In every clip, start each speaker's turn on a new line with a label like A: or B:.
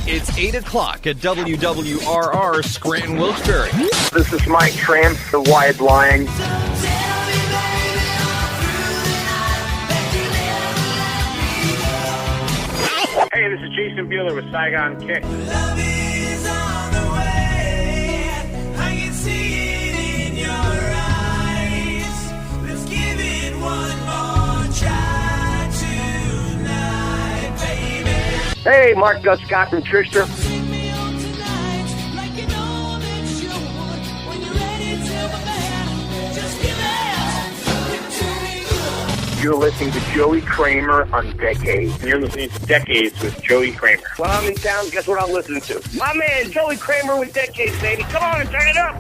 A: It's 8 o'clock at WWRR Scranton Wilkes-Barre.
B: This is Mike Tramp, the Wide Line.
C: Hey, this is Jason Bueller with Saigon Kick.
D: Love is on the way. I can see it in your eyes. Let's give it one more try tonight, baby.
B: Hey, Mark Scott from Trister.
D: Take me on tonight, like you know that you would. When you're ready to my man, just give it to me good.
B: You're listening to Joey Kramer on Decades.
C: And you're listening to Decades with Joey Kramer.
B: When I'm in town, guess what I'm listening to? My man, Joey Kramer with Decades, baby. Come on and turn it up.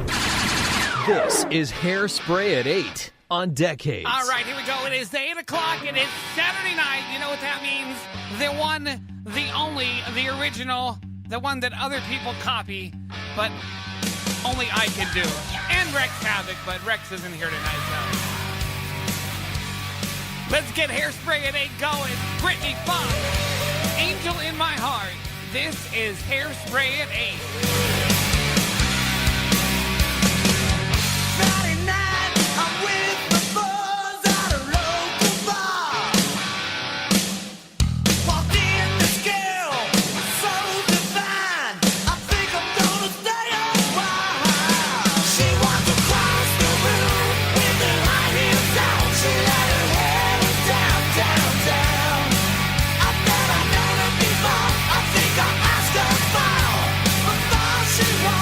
A: This is Hairspray at 8 on Decades.
E: All right, here we go. It is 8 o'clock, and it's Saturday night. You know what that means? The one, the only, the original, the one that other people copy, but only I can do. And Rex Havoc, but Rex isn't here tonight, so. Let's get Hairspray at 8 going. Brittany Fox, Angel in My Heart. This is Hairspray at 8.
D: Friday night, I'm with my boys at a local bar. Walked in this girl, so divine. I think I'm gonna stay a while. She walked across the room with her high heels out. She let her head down, down, down. I've never known her before. I think I'll ask her out before she walks.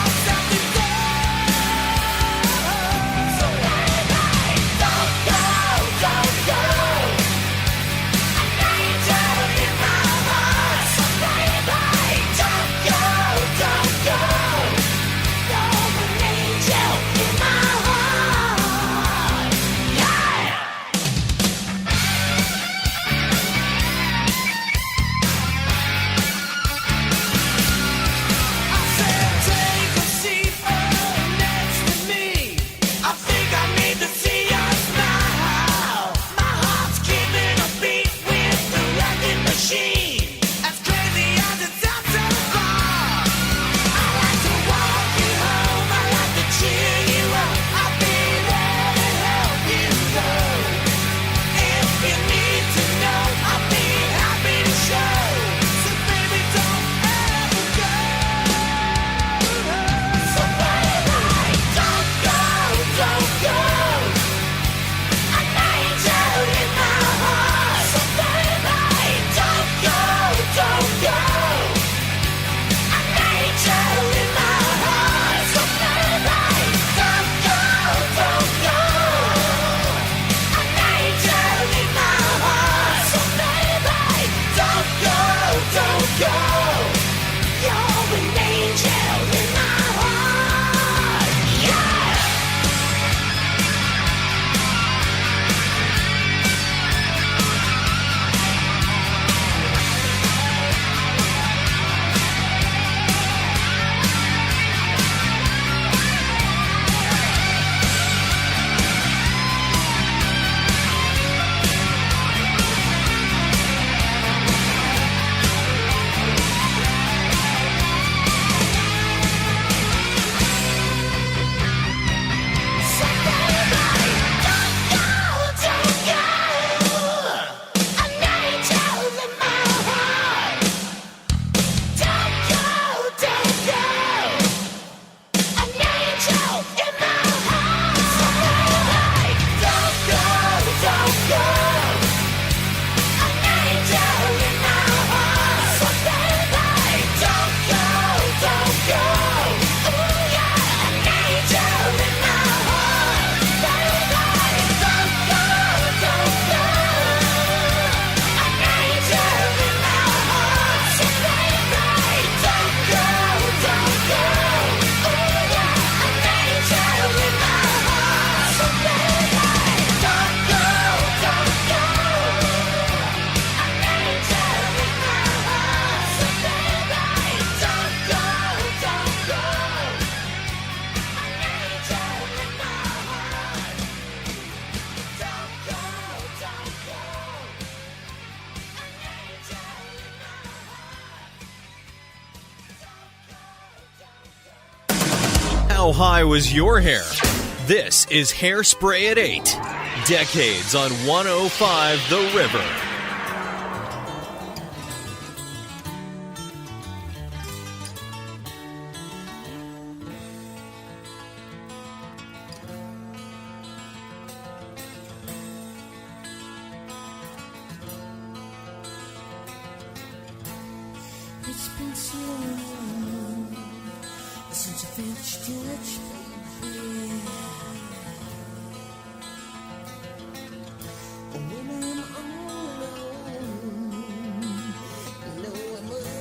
A: How high was your hair? This is Hairspray at 8. Decades on 105 The River.
F: It's been so long since I felt your touch, baby. When I'm all alone, knowing what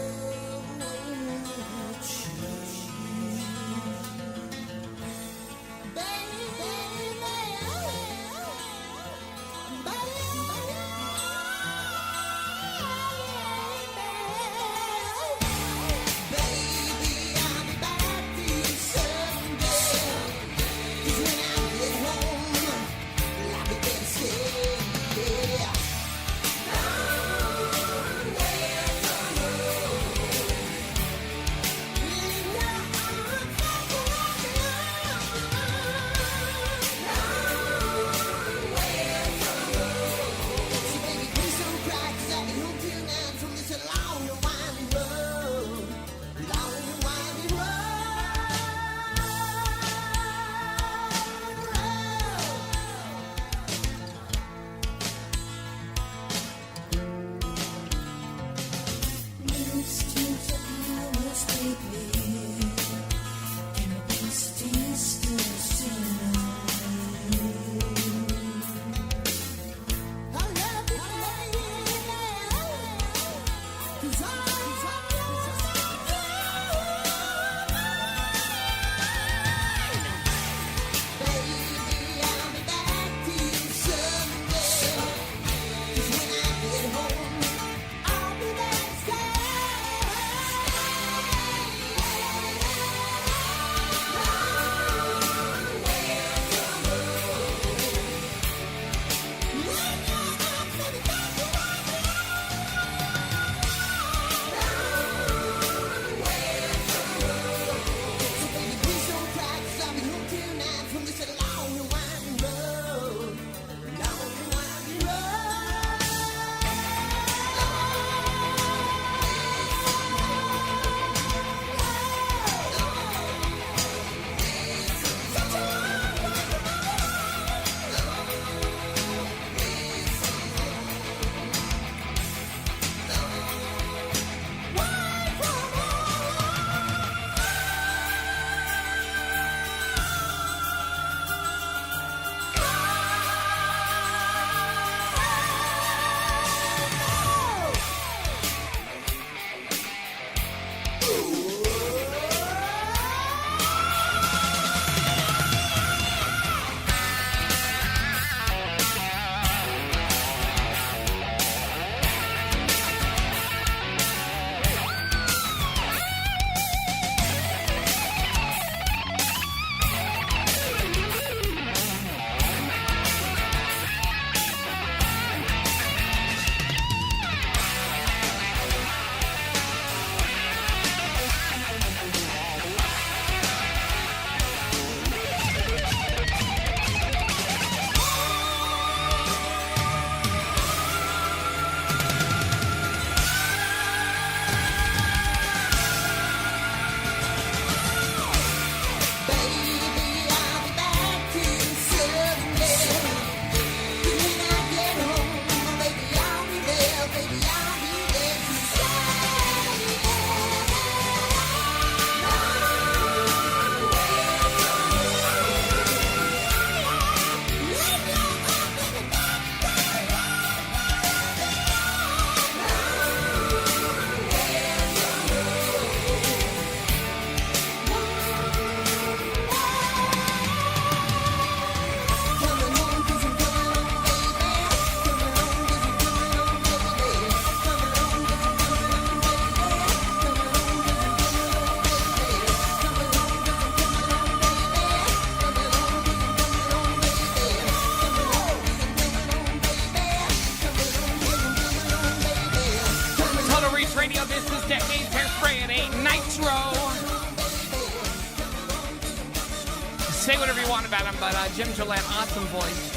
E: Say whatever you want about him, but Jim Gillette, awesome voice.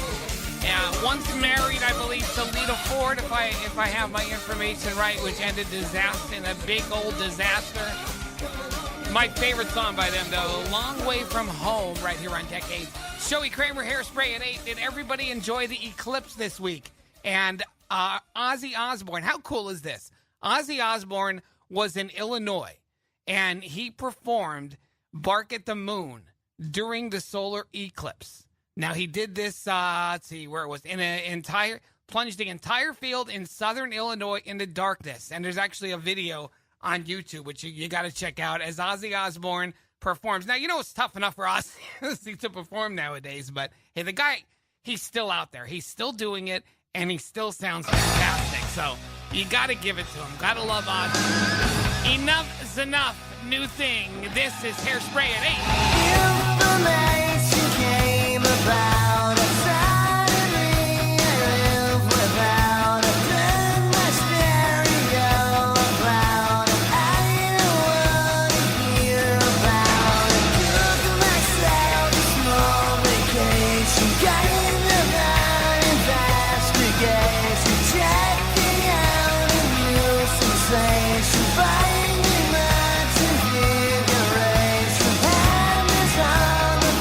E: Once married, I believe, to Lita Ford, if I have my information right, which ended disaster in a big old disaster. My favorite song by them, though, Long Way From Home, right here on Decades. Joey Kramer, Hairspray at 8. Did everybody enjoy the eclipse this week? And Ozzy Osbourne, how cool is this? Ozzy Osbourne was in Illinois, and he performed Bark at the Moon during the solar eclipse. Now, he did this, let's see where it was, plunged the entire field in southern Illinois into darkness. And there's actually a video on YouTube, which you got to check out, as Ozzy Osbourne performs. Now, you know it's tough enough for Ozzy to perform nowadays, but hey, the guy, he's still out there. He's still doing it, and he still sounds fantastic. So you got to give it to him. Got to love Ozzy. Enough is enough. New thing. This is Hairspray at 8.
F: Information came about suddenly. I live without a turn my stereo about. I don't want to hear about it. Took myself a small vacation, kind of an investigation, checking out a new sensation, finding much invigoration. Hammers on the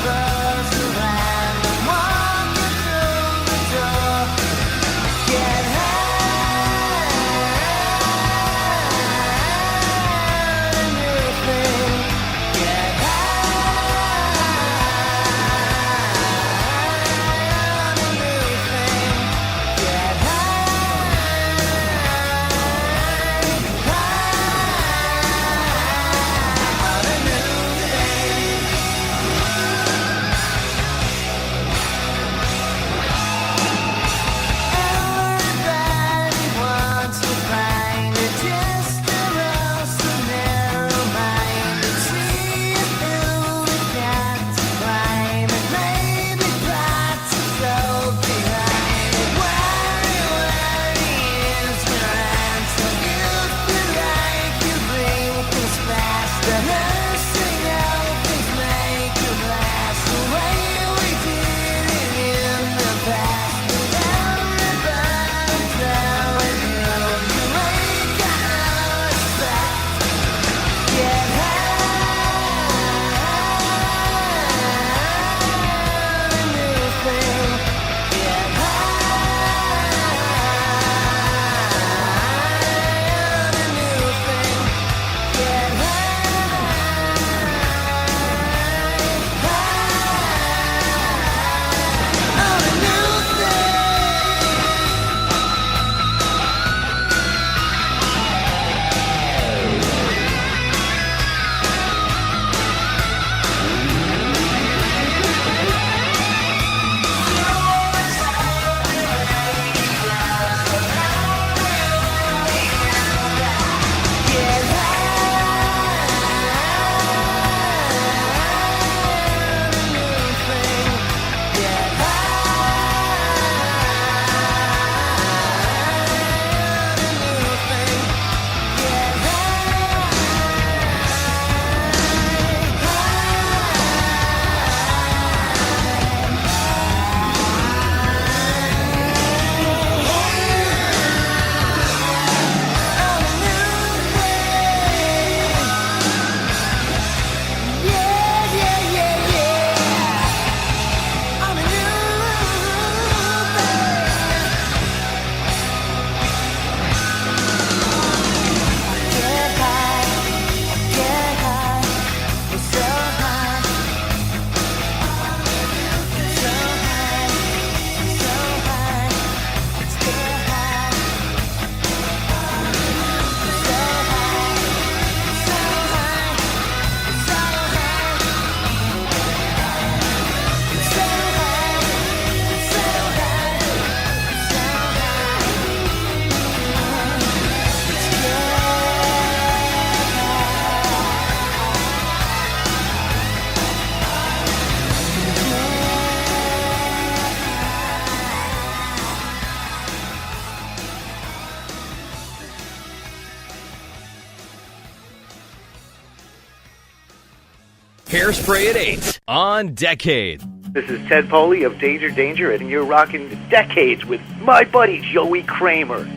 A: Hairspray at 8 on Decades.
G: This is Ted Poley of Danger Danger, and you're rocking Decades with my buddy Joey Kramer.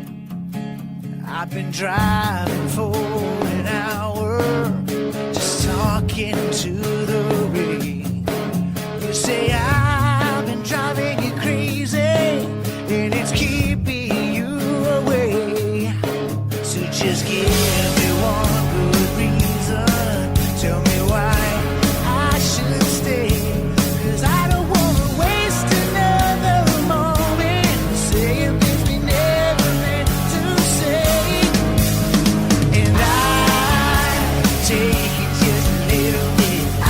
F: I've been driving for an hour, just talking to the rain. You say I've been driving you crazy, and it's keeping you away. So just give me one good reason, tell me why I should stay. 'Cause I don't want to waste another moment saying things we never meant to say. And I take it just a little bit. I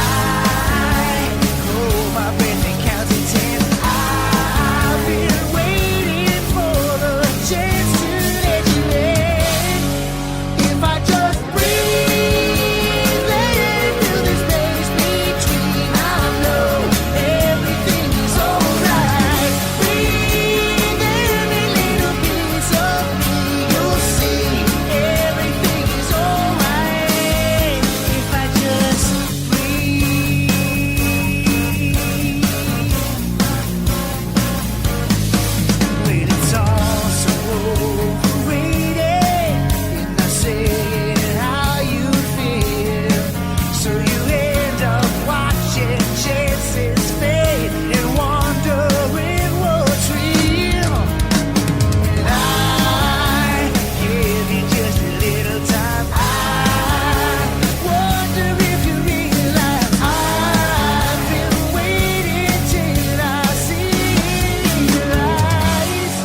F: hold my breath and count to 10. I've been waiting for the chance to let you in. If I just breathe and feel the space between, I know everything is alright. Breathe every little piece of me, you'll see everything is alright. If I just breathe. When it's all so overrated, and I say how you feel, so you end up watching chances fade and wondering what's real. And I give you just a little time. I wonder if you realize I've been waiting till I see your eyes.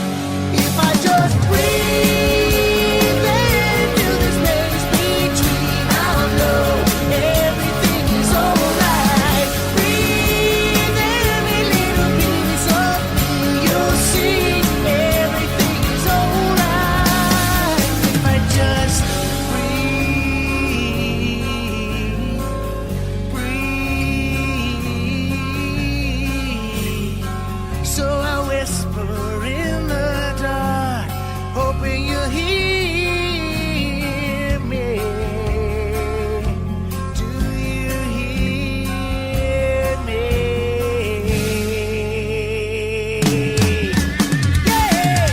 F: If I just breathe and feel the space between, I'll know everything is alright. Breathe every little piece of me, you'll see everything is alright. If I just breathe. So I whisper in the dark, hoping you'll hear me. Do you hear me? Yeah!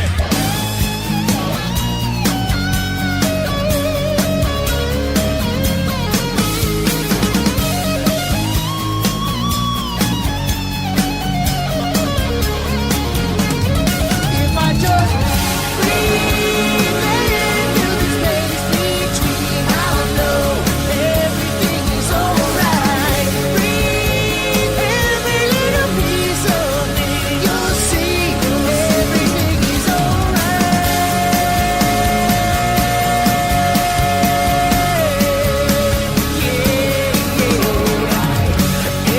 F: If I just breathe and feel the space between, I'll know everything is alright. Breathe every little piece of me, you'll see everything is alright. Yeah.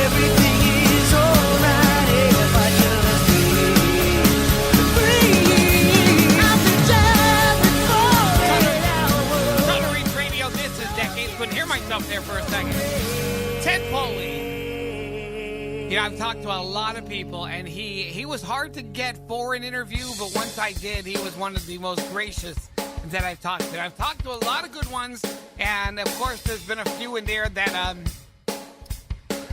F: Everything is alright if I just breathe. I've been driving for an hour.
E: Trying to reach radio. This is Decades. Couldn't hear myself there for a second. Ted Poley. You know, I've talked to a lot of people, and he was hard to get for an interview, but once I did, he was one of the most gracious that I've talked to. I've talked to a lot of good ones, and of course, there's been a few in there that,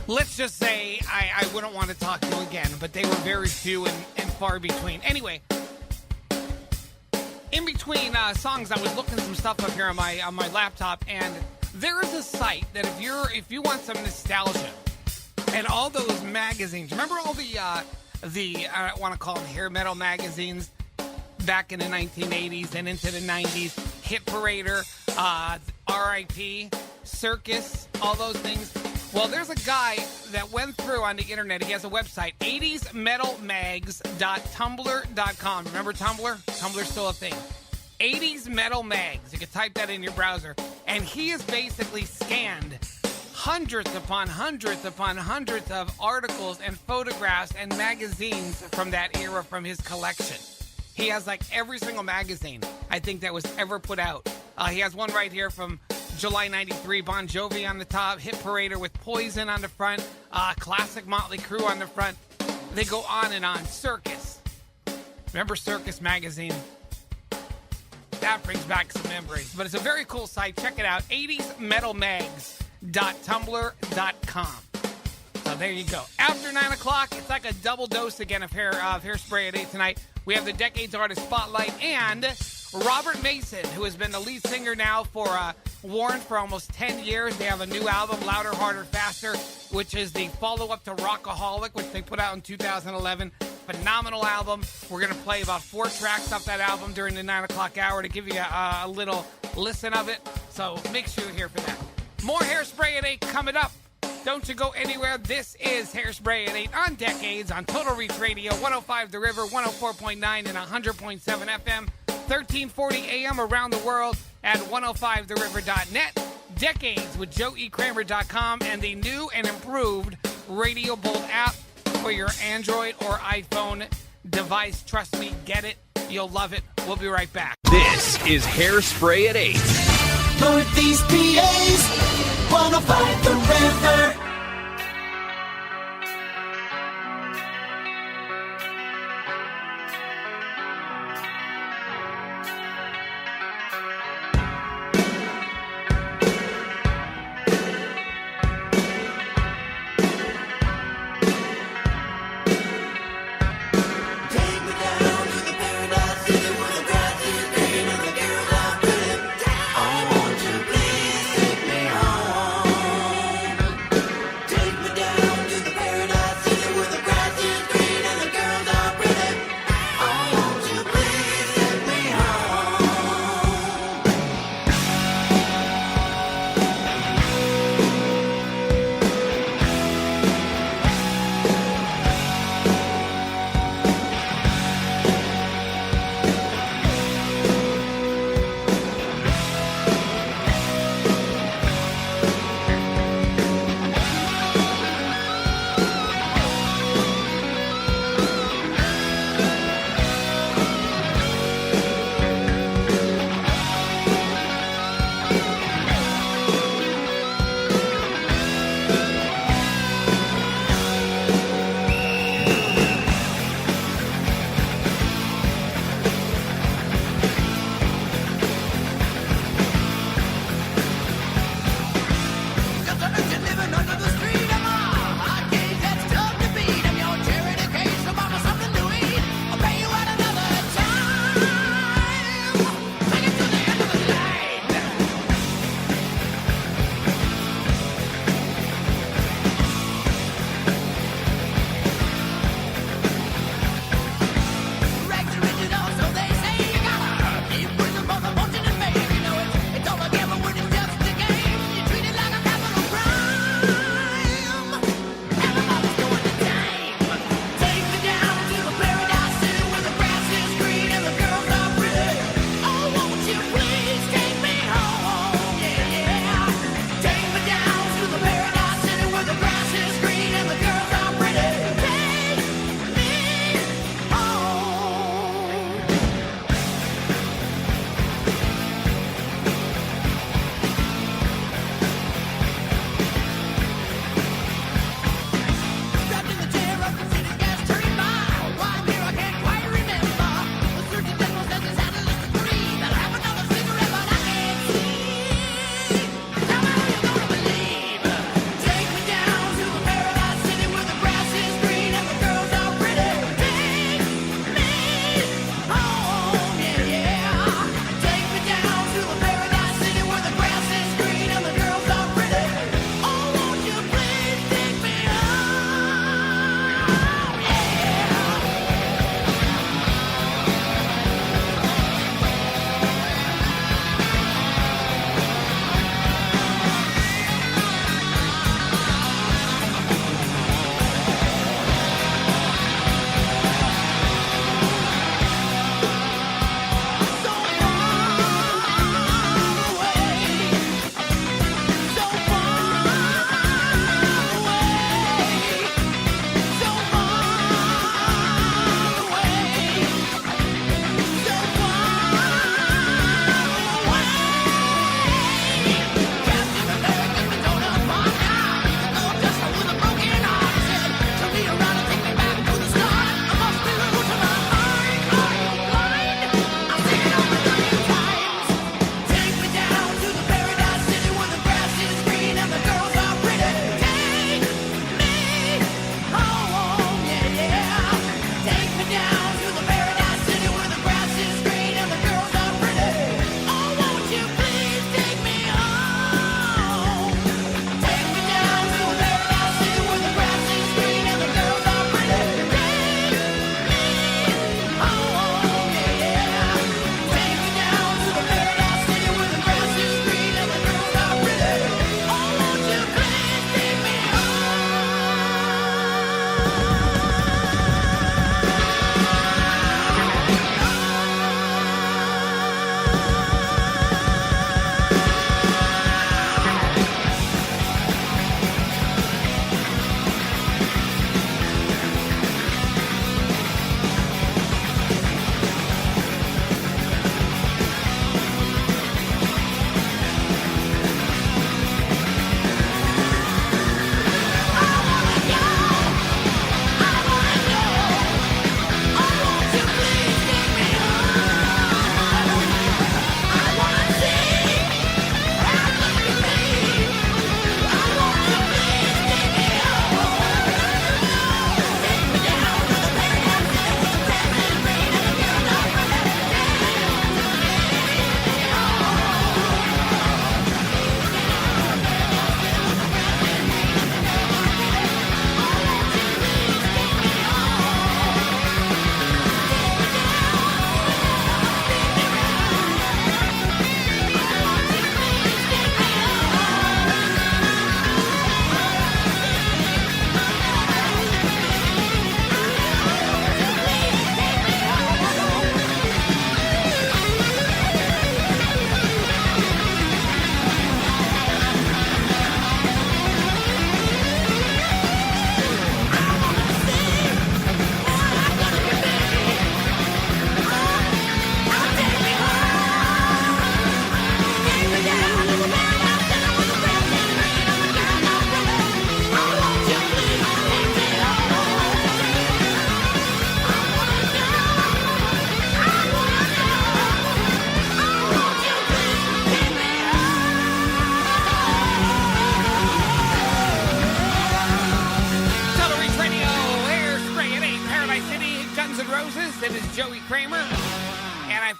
E: let's just say I wouldn't want to talk to again, but they were very few and far between. Anyway, in between songs, I was looking some stuff up here on my laptop, and there is a site that if you want some nostalgia and all those magazines, remember all the I want to call them hair metal magazines back in the 1980s and into the 90s, Hit Parader, R.I.P., Circus, all those things. Well, there's a guy that went through on the internet. He has a website, 80smetalmags.tumblr.com. Remember Tumblr? Tumblr's still a thing. 80s Metal Mags. You can type that in your browser. And he has basically scanned hundreds upon hundreds upon hundreds of articles and photographs and magazines from that era from his collection. He has like every single magazine I think that was ever put out. He has one right here from July 93, Bon Jovi on the top, Hit Parader with Poison on the front, classic Motley Crue on the front. They go on and on. Circus. Remember Circus magazine? That brings back some memories. But it's a very cool site. Check it out. 80smetalmags.tumblr.com. So there you go. After 9 o'clock, it's like a double dose again of Hairspray at 8 tonight. We have the Decades Artist Spotlight and Robert Mason, who has been the lead singer now for Warren for almost 10 years. They have a new album, Louder, Harder, Faster, which is the follow-up to Rockaholic, which they put out in 2011. Phenomenal album. We're going to play about 4 tracks off that album during the 9 o'clock hour to give you a little listen of it. So make sure you're here for that. More Hairspray at 8 coming up. Don't you go anywhere. This is Hairspray at 8 on Decades on Total Reach Radio, 105 The River, 104.9 and 100.7 FM, 1340 AM around the world at 105theriver.net. Decades with joeykramer.com and the new and improved Radio Bolt app for your Android or iPhone device. Trust me, get it. You'll love it. We'll be right back.
A: This is Hairspray at 8.
D: Northeast PA's 105 The River. I want you, please take me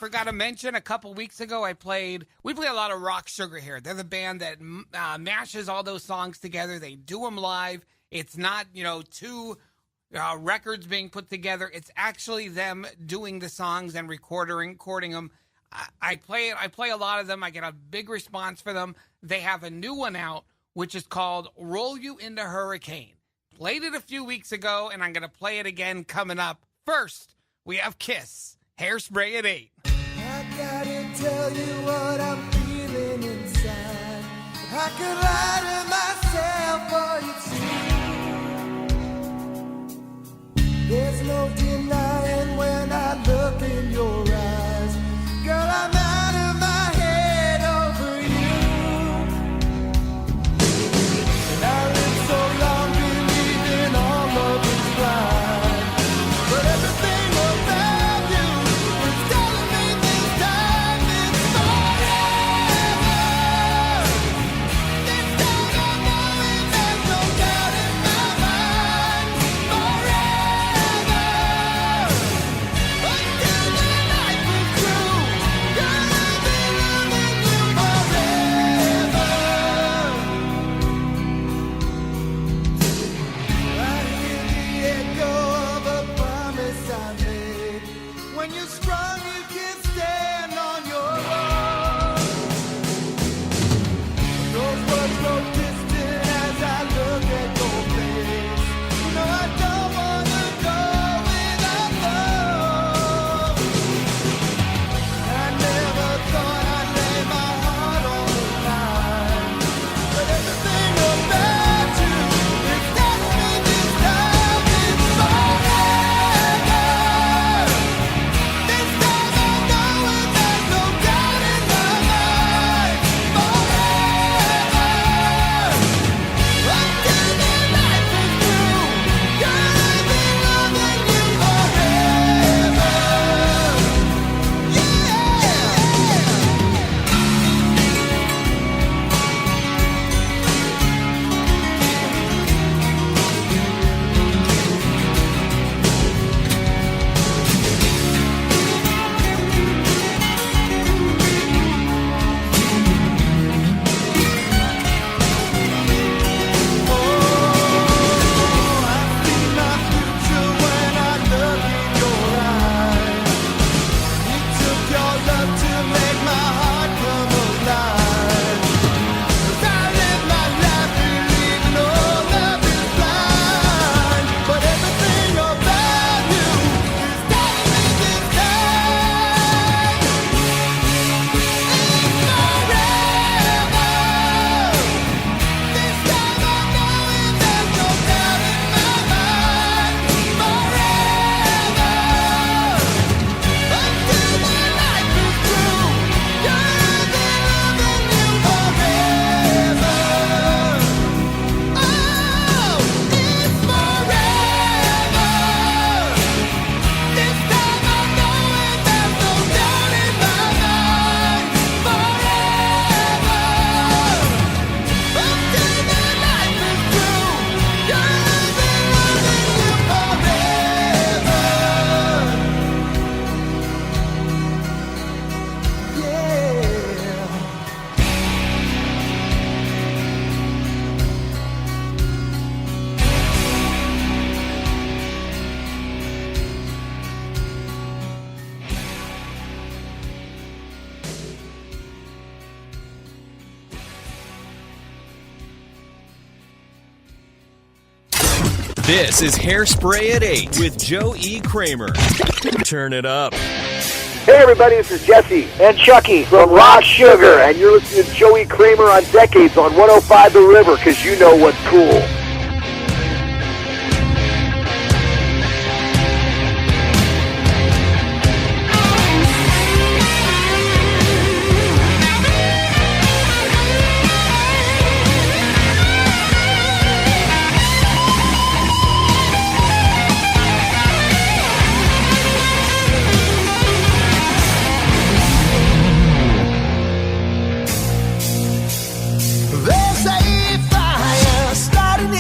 E: forgot to mention, a couple weeks ago we play a lot of Rock Sugar here. They're the band that mashes all those songs together. They do them live. It's not, two records being put together. It's actually them doing the songs and recording them. I play a lot of them. I get a big response for them. They have a new one out, which is called Roll You Into Hurricane. Played it a few weeks ago, and I'm going to play it again coming up. First, we have Kiss, Hairspray at 8.
F: I gotta tell you what I'm feeling inside. I could lie to myself, for you see. There's no denying when I look in your eyes. Girl, I'm out of my head over you. And I lived so long believing all love is blind. But everything about you is telling me this time it's forever. This time I'm knowing there's no doubt in my mind. Forever. Until the life is true, girl, I'll be loving you forever. I hear the echo of a promise I made. When you're strong, you can stand on your own. Those words grow distant as I look at your face. No, I don't wanna go without love. I never thought I'd lay my heart on the line. But everything about you is telling me this time it's forever. This time I know it, there's no doubt in my mind. Forever. Until the life is through, girl, I'll be loving you forever. Yeah.
A: This is Hairspray at 8 with Joe E. Kramer. Turn it up.
G: Hey everybody, this is Jesse and Chucky from Rock Sugar, and you're listening to Joey Kramer on Decades on 105 The River, because you know what's cool.
F: There's a fire starting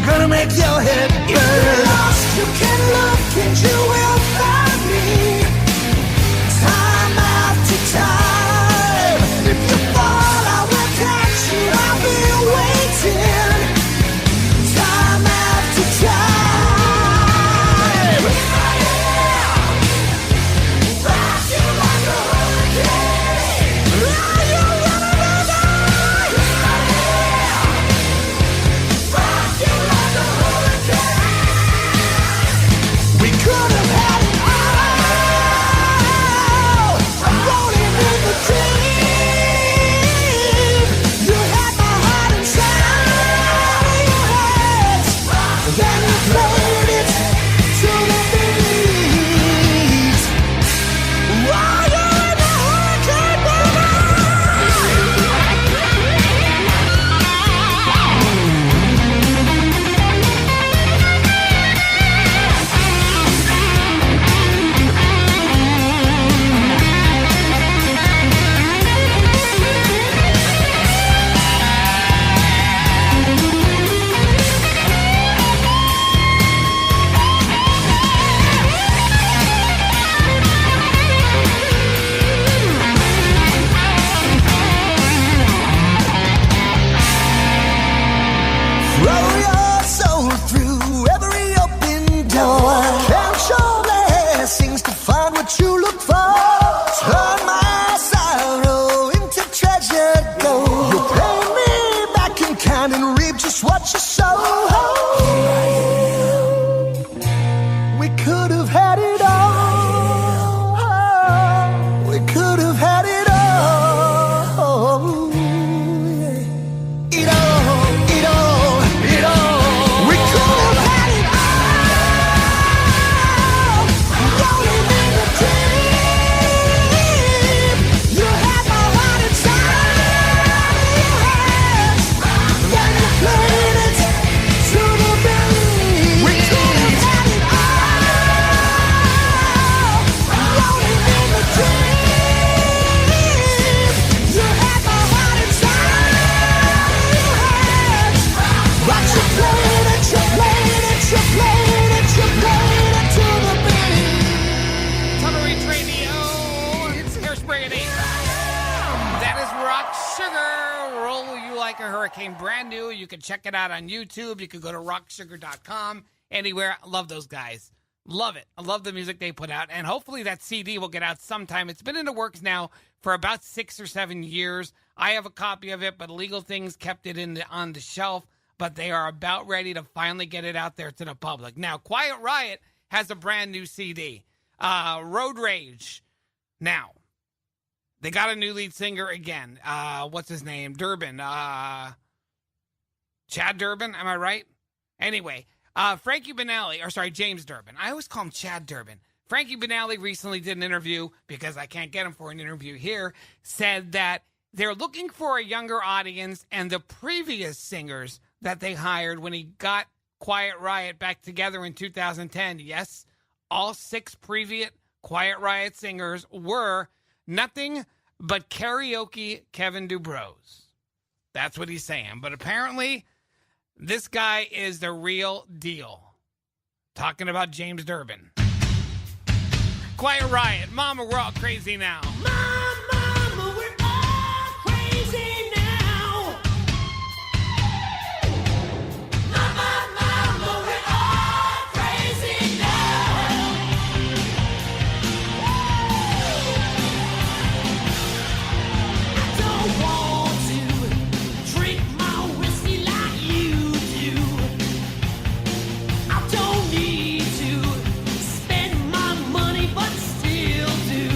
F: gonna make your head burn. If you're lost, you can look and you will find me. Time after time. If you fall, I will catch you. I'll be waiting. Time after time. Rock you like a hurricane. Are you running away? Rock you like a hurricane. We could have had it all. Rolling in the deep. You had my heart inside your hands. Then you played it to the beat. While you're in the hurricane, throw your soul through every open door. Count your blessings to find what you look for. Turn my sorrow into treasured gold. You'll pay me back in kind and reap just what you sow. We could have had it all. We could have had it all. It all, it all, it all. We could have had it all. Rolling in the deep. You had my heart inside your hands. Then you played it to the beat. We could have had it all. Rolling in the deep. You had my heart inside your hands. But you played it, you played it, you played it, you played it to the beat.
E: Summer Reach Radio. It's Hairspray at 8. That is Rock Sugar. Roll You Like a Hurricane. Brand new. You can check it out on YouTube. You can go to rocksugar.com. Anywhere. I love those guys. Love it. I love the music they put out. And hopefully that CD will get out sometime. It's been in the works now for about 6 or 7 years. I have a copy of it, but Legal Things kept it on the shelf. But they are about ready to finally get it out there to the public. Now, Quiet Riot has a brand new CD. Road Rage. Now, they got a new lead singer again. What's his name? Durbin. Chad Durbin, am I right? Anyway, James Durbin. I always call him Chad Durbin. Frankie Banali recently did an interview, because I can't get him for an interview here, said that they're looking for a younger audience, and the previous singers that they hired when he got Quiet Riot back together in 2010, yes, all 6 previous Quiet Riot singers were nothing but karaoke Kevin Dubrows. That's what he's saying. But apparently, this guy is the real deal. Talking about James Durbin. Quiet Riot. Mama, we're all crazy now.
F: Mama, we're all crazy now. Mama, we're all crazy now. I don't want to drink my whiskey like you do. I don't need to spend my money, but still do.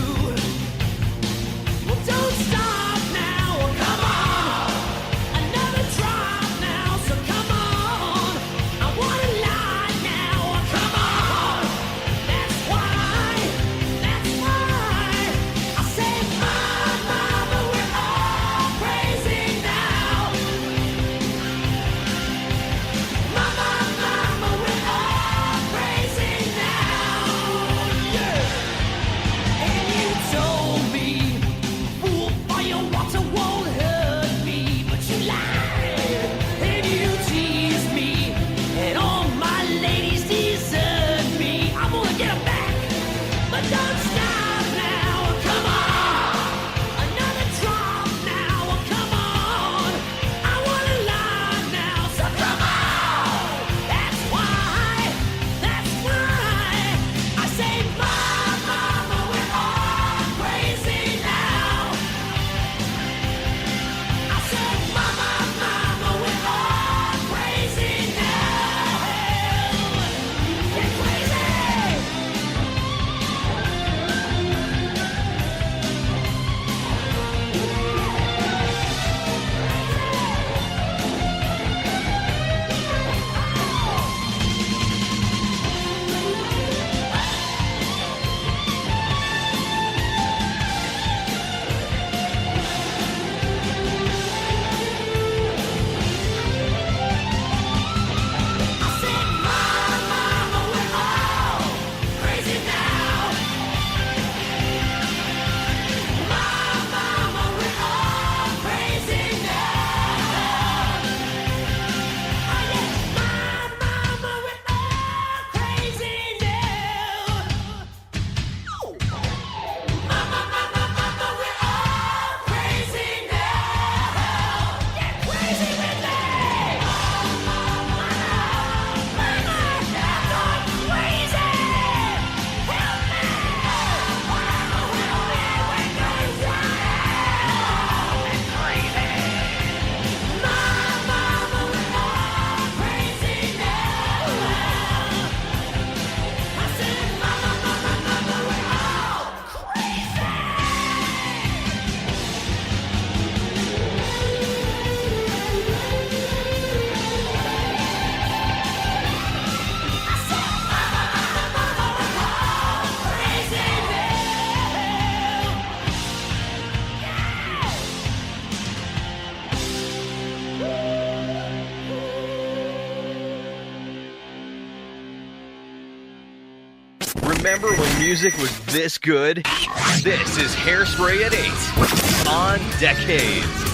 A: remember when music was this good? This is Hairspray at 8 on Decades.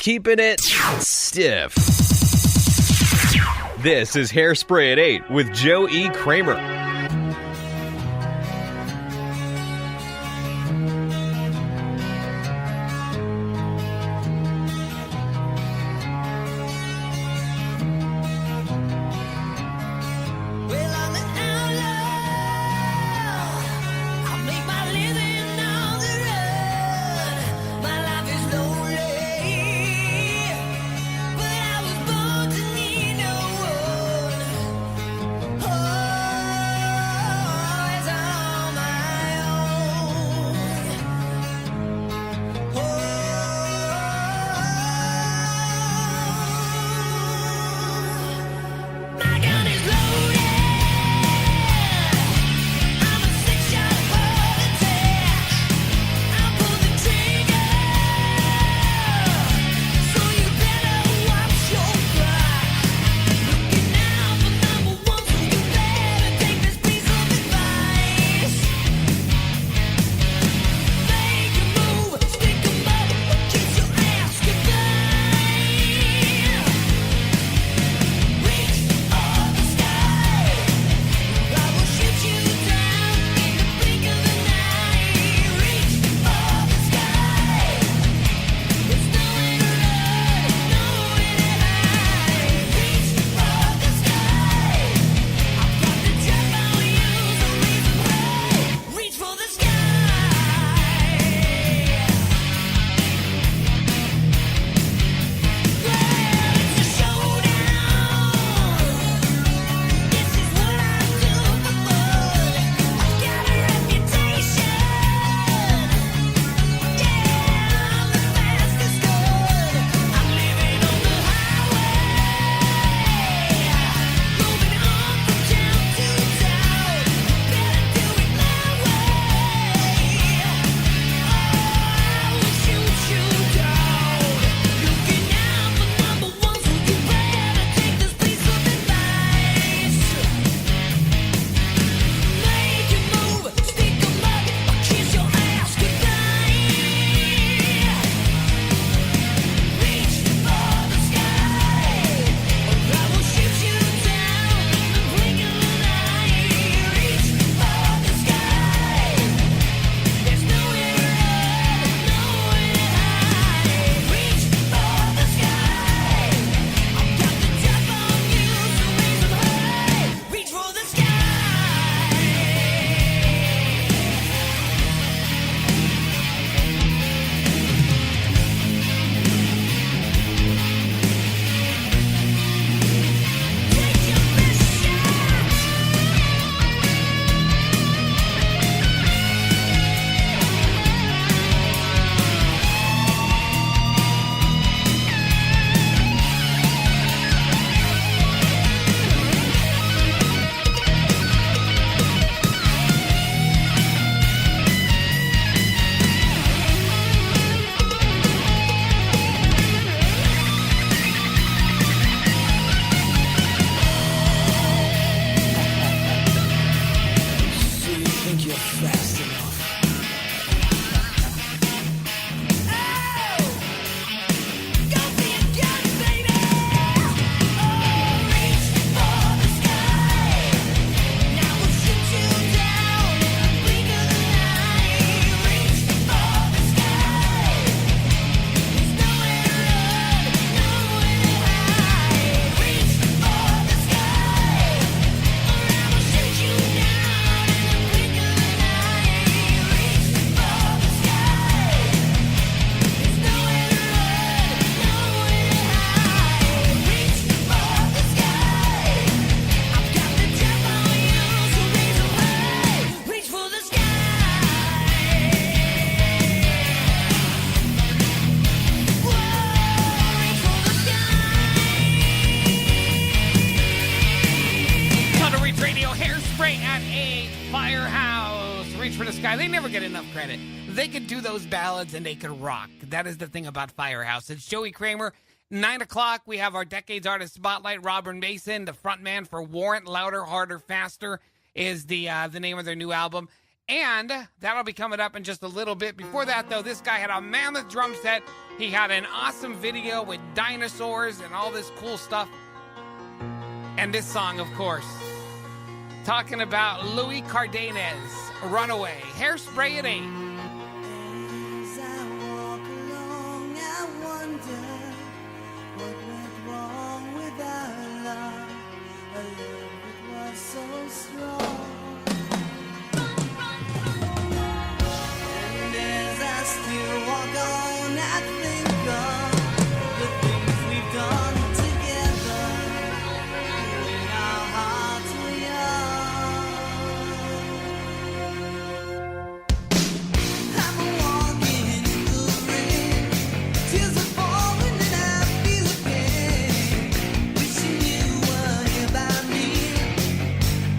A: Keeping it stiff. This is Hairspray at 8 with Joe E. Kramer.
D: Oh
E: at 8, Firehouse, Reach for the Sky. They never get enough credit. They could do those ballads and they could rock. That is the thing about Firehouse. It's Joey Kramer. 9 o'clock, we have our Decades Artist Spotlight. Robert Mason, the frontman for Warrant, Louder, Harder, Faster is the name of their new album. And that'll be coming up in just a little bit. Before that, though, this guy had a mammoth drum set. He had an awesome video with dinosaurs and all this cool stuff. And this song, of course, talking about Louis Cardenas, Runaway, Hairspray at 8.
D: As I walk along, I wonder what went wrong with our love. A love that was so strong. And as I still walk on, I think of the things we've done together when our hearts were young. I'm walking in the rain, tears are falling and I feel the pain. Wishing you were here by me,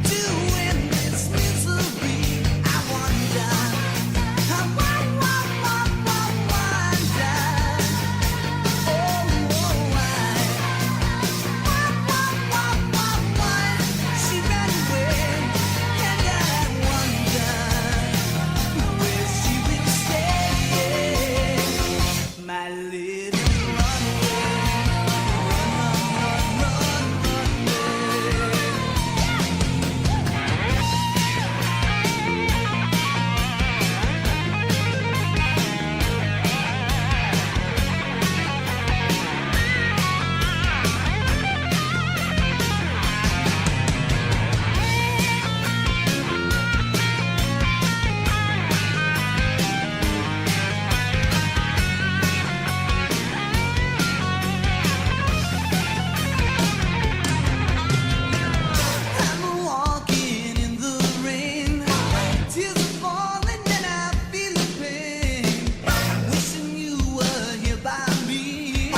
D: doing this misery. I wonder, I wonder. Why she ran away, and I wonder where she will stay. My little I'm walking in the rain, tears are falling and I feel the pain. Wishing you were here by me,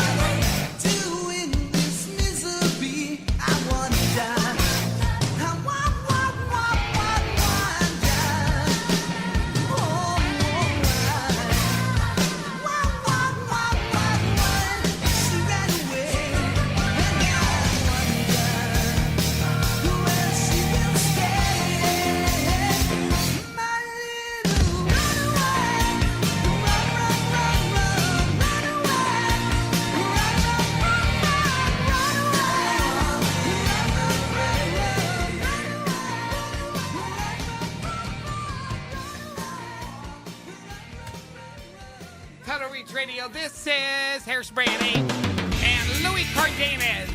D: doing this misery. I wonder, I wonder, oh, why she ran away, and I wonder where she will stay. My little runaway,
E: Tunnel Reach Radio. This is Hairspray at 8. And Louis Cardenas,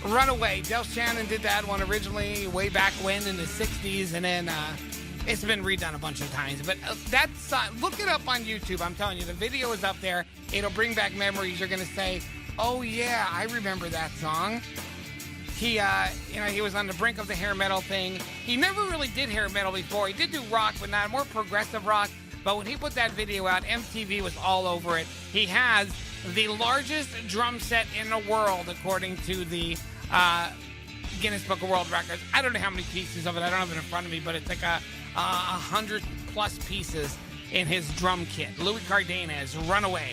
E: Runaway. Del Shannon did that one originally way back when in the 60s. And then it's been redone a bunch of times. But that's, look it up on YouTube. I'm telling you, the video is up there. It'll bring back memories. You're going to say, oh, yeah, I remember that song. He, he was on the brink of the hair metal thing. He never really did hair metal before. He did do rock, but not more progressive rock. But when he put that video out, MTV was all over it. He has the largest drum set in the world, according to the Guinness Book of World Records. I don't know how many pieces of it. I don't have it in front of me, but it's like 100+ pieces in his drum kit. Louis Cardenas, Runaway.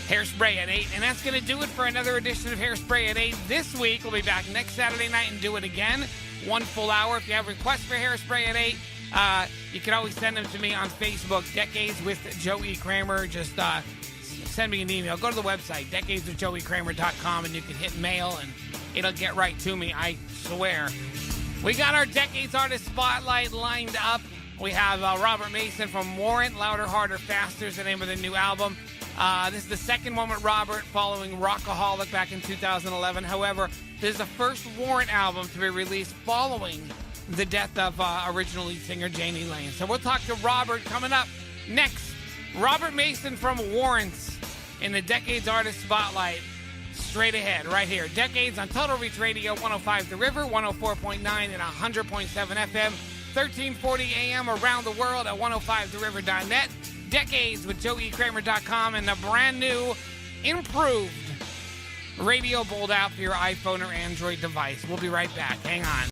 E: Hairspray at 8. And that's going to do it for another edition of Hairspray at 8 this week. We'll be back next Saturday night and do it again. 1 full hour. If you have requests for Hairspray at 8, you can always send them to me on Facebook, Decades with Joey Kramer. Just send me an email. Go to the website, decadeswithjoeykramer.com, and you can hit mail, and it'll get right to me, I swear. We got our Decades Artist Spotlight lined up. We have Robert Mason from Warrant, Louder, Harder, Faster is the name of the new album. This is the second one with Robert following Rockaholic back in 2011. However, this is the first Warrant album to be released following the death of original lead singer Janie Lane. So we'll talk to Robert coming up next. Robert Mason from Warrant in the Decades Artist Spotlight. Straight ahead, right here. Decades on Total Reach Radio, 105 The River, 104.9 and 100.7 FM, 1340 AM around the world at 105theriver.net. Decades with JoeyKramer.com and a brand new, improved Radio Bold app for your iPhone or Android device. We'll be right back. Hang on.